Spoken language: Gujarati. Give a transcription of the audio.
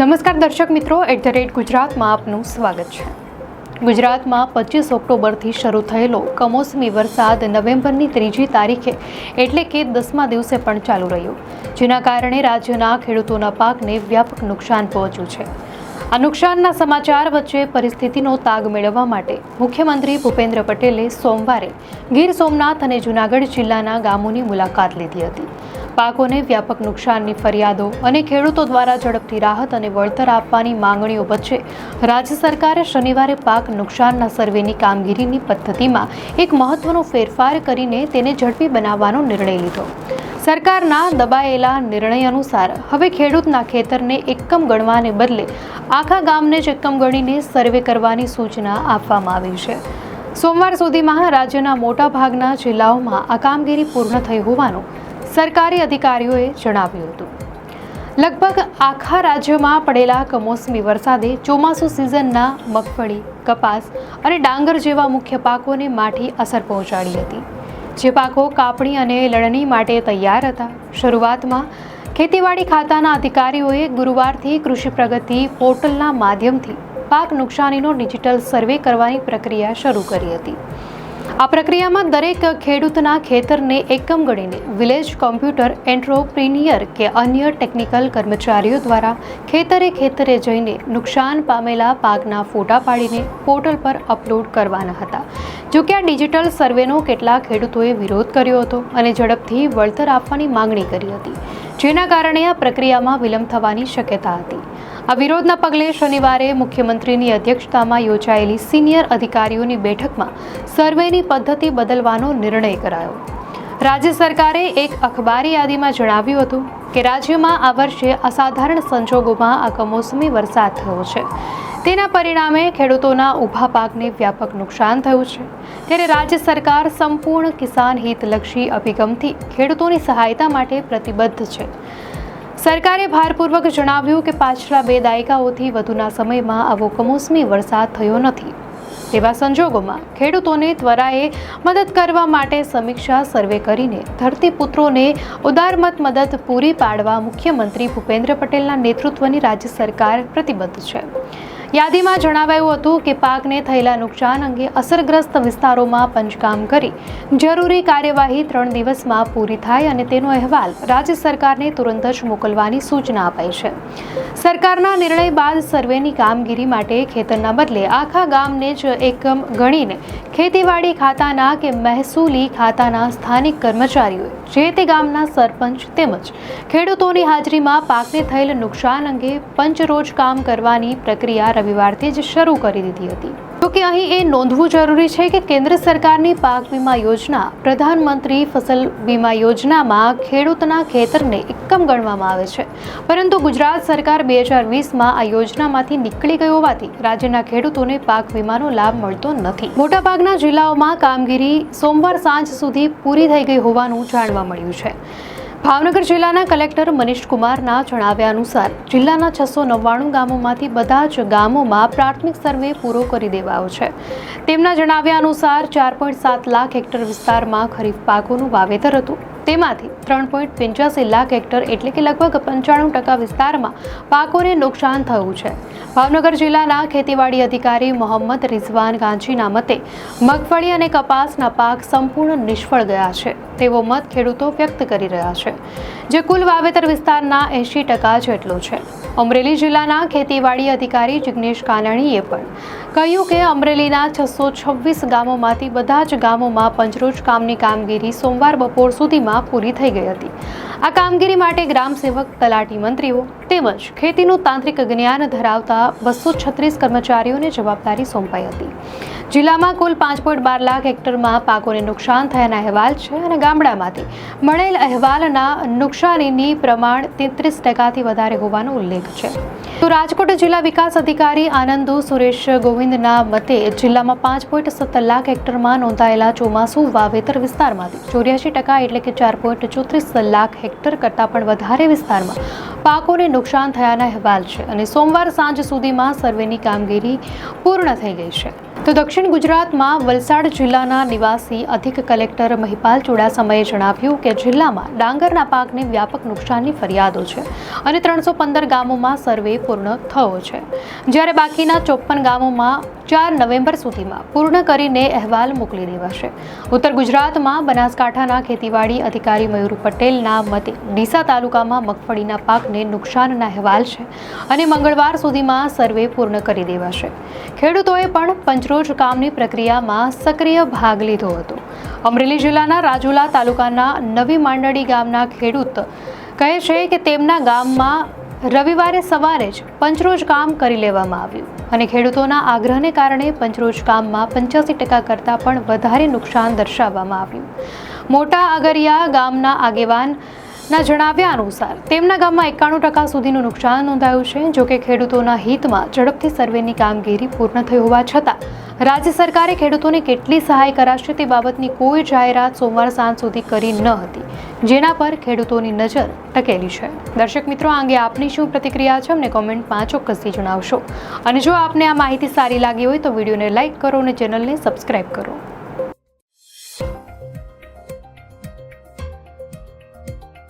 નમસ્કાર દર્શક મિત્રો, @ગુજરાતમાં આપનું સ્વાગત છે। ગુજરાતમાં 25 ઓક્ટોબરથી શરૂ થયેલો કમોસમી વરસાદ નવેમ્બરની 3જી તારીખે એટલે કે 10મા દિવસે પણ ચાલુ રહ્યો, જેના કારણે રાજ્યના ખેડૂતોના પાકને વ્યાપક નુકસાન પહોંચ્યું છે। આ નુકસાનના સમાચાર વચ્ચે પરિસ્થિતિનો તાગ મેળવવા માટે મુખ્યમંત્રી ભૂપેન્દ્ર પટેલે સોમવારે ગીર સોમનાથ અને જૂનાગઢ જિલ્લાના ગામોની મુલાકાત લીધી હતી। પાકોને વ્યાપક નુકસાનની ફરિયાદો અને ખેડૂતો દ્વારા ઝડપથી રાહત અને વળતર આપવાની માંગણીઓ વચ્ચે રાજ્ય સરકારે શનિવારે પાક નુકસાનના સર્વેની કામગીરીની પદ્ધતિમાં એક મહત્વનો ફેરફાર કરીને તેને ઝડપી બનાવવાનો નિર્ણય લીધો। સરકારના દબાયેલા નિર્ણય અનુસાર હવે ખેડૂતના ખેતરને એકમ ગણવાને બદલે આખા ગામને જ એકમ ગણીને સર્વે કરવાની સૂચના આપવામાં આવી છે। સોમવાર સુધીમાં રાજ્યના મોટાભાગના જિલ્લાઓમાં આ કામગીરી પૂર્ણ થઈ હોવાનું સરકારી અધિકારીઓએ જણાવ્યું હતું। લગભગ આખા રાજ્યમાં પડેલા કમોસમી વરસાદે ચોમાસુ સિઝનના મગફળી, કપાસ અને ડાંગર જેવા મુખ્ય પાકોને માઠી અસર પહોંચાડી હતી, જે પાકો કાપણી અને લણણી માટે તૈયાર હતા। શરૂઆતમાં ખેતીવાડી ખાતાના અધિકારીઓએ ગુરુવારથી કૃષિ પ્રગતિ પોર્ટલના માધ્યમથી પાક નુકસાનીનો ડિજિટલ સર્વે કરવાની પ્રક્રિયા શરૂ કરી હતી। આ પ્રક્રિયામાં દરેક ખેડૂતના ખેતરને એકમ ગણીને વિલેજ કોમ્પ્યુટર એન્ટ્રપ્રિન્યોર કે અન્ય ટેકનિકલ કર્મચારીઓ દ્વારા ખેતરે જઈને નુકસાન પામેલા પાકના ફોટા પાડીને પોર્ટલ પર અપલોડ કરવાના હતા। જો કે આ ડિજિટલ સર્વેનો કેટલાક ખેડૂતોએ વિરોધ કર્યો હતો અને ઝડપથી વળતર આપવાની માંગણી કરી હતી, જેના કારણે આ પ્રક્રિયામાં વિલંબ થવાની શક્યતા હતી। આ વિરોધના પગલે શનિવારે મુખ્યમંત્રીની અધ્યક્ષતામાં યોજાયેલી સિનિયર અધિકારીઓની બેઠકમાં સર્વેની પદ્ધતિ બદલવાનો નિર્ણય કરાયો। રાજ્ય સરકારે એક અખબારી યાદીમાં જણાવ્યું હતું કે રાજ્યમાં આ વર્ષે અસાધારણ સંજોગોમાં આ કમોસમી વરસાદ થયો છે, તેના પરિણામે ખેડૂતોના ઊભા પાકને વ્યાપક નુકસાન થયું છે। ત્યારે રાજ્ય સરકાર સંપૂર્ણ કિસાન હિતલક્ષી અભિગમથી ખેડૂતોની સહાયતા માટે પ્રતિબદ્ધ છે। સરકારે ભારપૂર્વક જણાવ્યું કે પાછલા 2 દાયકાઓથી વધુના સમયમાં આવો કમોસમી વરસાદ થયો નથી। તેવા સંજોગોમાં ખેડૂતોને ત્વરાએ મદદ કરવા માટે સમીક્ષા સર્વે કરીને ધરતીપુત્રોને ઉદારમત મદદ પૂરી પાડવા મુખ્યમંત્રી ભૂપેન્દ્ર પટેલના નેતૃત્વની રાજ્ય સરકાર પ્રતિબદ્ધ છે। યાદીમાં જણાવાયું હતું કે પાકને થયેલા નુકસાન અંગે અસરગ્રસ્ત વિસ્તારોમાં પંચકામ કરી જરૂરી કાર્યવાહી 3 દિવસમાં પૂરી થાય અને તેનો અહેવાલ રાજ્ય સરકારને તુરંત જ મોકલવાની સૂચના અપાઈ છે। સરકારના નિર્ણય બાદ સર્વેની કામગીરી માટે ખેતરના બદલે આખા ગામને જ એકમ ગણીને ખેતીવાડી ખાતાના કે મહેસૂલી ખાતાના સ્થાનિક કર્મચારીઓએ જે તે ગામના સરપંચ તેમજ ખેડૂતોની હાજરીમાં પાકને થયેલ નુકસાન અંગે પંચરોજ કામ કરવાની પ્રક્રિયા રવિવારથી જ શરૂ કરી દીધી હતી। જોકે અહીં એ નોંધવું જરૂરી છે કે કેન્દ્ર સરકારની પાક વીમા યોજના, પ્રધાનમંત્રી ફસલ વીમા યોજનામાં ખેડૂતના ખેતરને એકમ ગણવામાં આવે છે, પરંતુ ગુજરાત સરકાર 2020માં આ યોજનામાંથી નીકળી ગઈ હોવાથી રાજ્યના ખેડૂતોને પાક વીમાનો લાભ મળતો નથી। મોટાભાગના જિલ્લાઓમાં કામગીરી સોમવાર સાંજ સુધી પૂરી થઈ ગઈ હોવાનું જાણવા મળ્યું છે। ભાવનગર જિલ્લાના કલેક્ટર મનીષ કુમારના જણાવ્યા અનુસાર જિલ્લાના 699 ગામોમાંથી બધા જ ગામોમાં પ્રાથમિક સર્વે પૂરો કરી દેવાયો છે। તેમના જણાવ્યા અનુસાર 4.7 લાખ હેક્ટર વિસ્તારમાં ખરીફ પાકોનું વાવેતર હતું, તેમાંથી 3.85 લાખ હેક્ટર એટલે કે લગભગ 95% વિસ્તારમાં પાકોને નુકસાન થયું છે। ભાવનગર જિલ્લાના ખેતીવાડી અધિકારી મોહમ્મદ રિઝવાન ગાંચીના મતે મગફળી અને કપાસના પાક સંપૂર્ણ નિષ્ફળ ગયા છે તેવો મત ખેડૂતો વ્યક્ત કરી રહ્યા છે, જે કુલ વાવેતર વિસ્તારના 80% જેટલો છે। અમરેલી જિલ્લાના ખેતીવાડી અધિકારી જિગ્નેશ કાનાણીએ પણ કહ્યું કે અમરેલીના 626 ગામોમાંથી બધા જ ગામોમાં પંચરોજ કામની કામગીરી સોમવાર બપોર સુધીમાં પૂરી થઈ ગઈ હતી। આ કામગીરી માટે ગ્રામ સેવક, તલાટી મંત્રીઓ તેમજ ખેતીનું તાંત્રિક જ્ઞાન ધરાવતા 236 કર્મચારીઓને જવાબદારી સોંપાઈ હતી। જિલ્લામાં કુલ 5.12 લાખ હેક્ટરમાં પાકોને નુકસાન થયાના અહેવાલ છે અને ગામડામાંથી મળેલ અહેવાલના નુકસાનીની પ્રમાણ 33%થી વધારે હોવાનો ઉલ્લેખ છે। તો રાજકોટ જિલ્લા વિકાસ અધિકારી આનંદુ સુરેશ ગોવિંદના મતે જિલ્લામાં 5.17 લાખ હેક્ટરમાં નોંધાયેલા ચોમાસુ વાવેતર વિસ્તારમાંથી 84% એટલે કે 4.34 લાખ હેક્ટર કરતાં પણ વધારે વિસ્તારમાં પાકોને નુકસાન થયાના અહેવાલ છે અને સોમવાર સાંજ સુધીમાં સર્વેની કામગીરી પૂર્ણ થઈ ગઈ છે। તો દક્ષિણ ગુજરાતમાં વલસાડ જિલ્લાના નિવાસી અધિક કલેક્ટર મહિપાલ ચુડાસમાએ જણાવ્યું કે જિલ્લામાં ડાંગરના પાકને વ્યાપક નુકસાનની ફરિયાદો છે અને 315 ગામોમાં સર્વે પૂર્ણ થયો છે, જ્યારે બાકીના 54 ગામોમાં 4 નવેમ્બર સુધીમાં પૂર્ણ કરીને અહેવાલ મોકલી દેવાશે. ઉત્તર ગુજરાતમાં બનાસકાંઠાના ખેતીવાડી અધિકારી મયુર પટેલના મતે ડીસા તાલુકામાં મગફળીના પાકને નુકસાનના અહેવાલ છે અને મંગળવાર સુધીમાં સર્વે પૂર્ણ કરી દેવાશે. ખેડૂતોએ પણ પંચરોજ કામની પ્રક્રિયામાં સક્રિય ભાગ લીધો હતો. અમરેલી જિલ્લાના રાજુલા તાલુકાના નવી માંડળી ગામના ખેડૂત કહે છે કે તેમના ગામમાં રવિવારે સવારે જ પંચરોજ કામ કરી લેવામાં આવ્યું અને ખેડૂતોના આગ્રહને કારણે પંચરોજ કામમાં 85% કરતાં પણ વધારે નુકસાન દર્શાવવામાં આવ્યું. મોટા આગરિયા ગામના આગેવાનના જણાવ્યા અનુસાર તેમના ગામમાં 91% સુધીનું નુકસાન નોંધાયું છે. જોકે ખેડૂતોના હિતમાં ઝડપથી સર્વેની કામગીરી પૂર્ણ થઈ હોવા છતાં રાજ્ય સરકારે ખેડૂતોને કેટલી સહાય કરાશે તે બાબતની કોઈ જાહેરાત સોમવાર સાંજ સુધી કરી ન હતી, જેના પર ખેડૂતોની નજર ટકેલી છે. દર્શક મિત્રો, આ અંગે આપની શું પ્રતિક્રિયા છે અમને કોમેન્ટમાં ચોક્કસથી જણાવશો અને જો આપને આ માહિતી સારી લાગી હોય તો વિડીયોને લાઇક કરો અને ચેનલને સબસ્ક્રાઇબ કરો.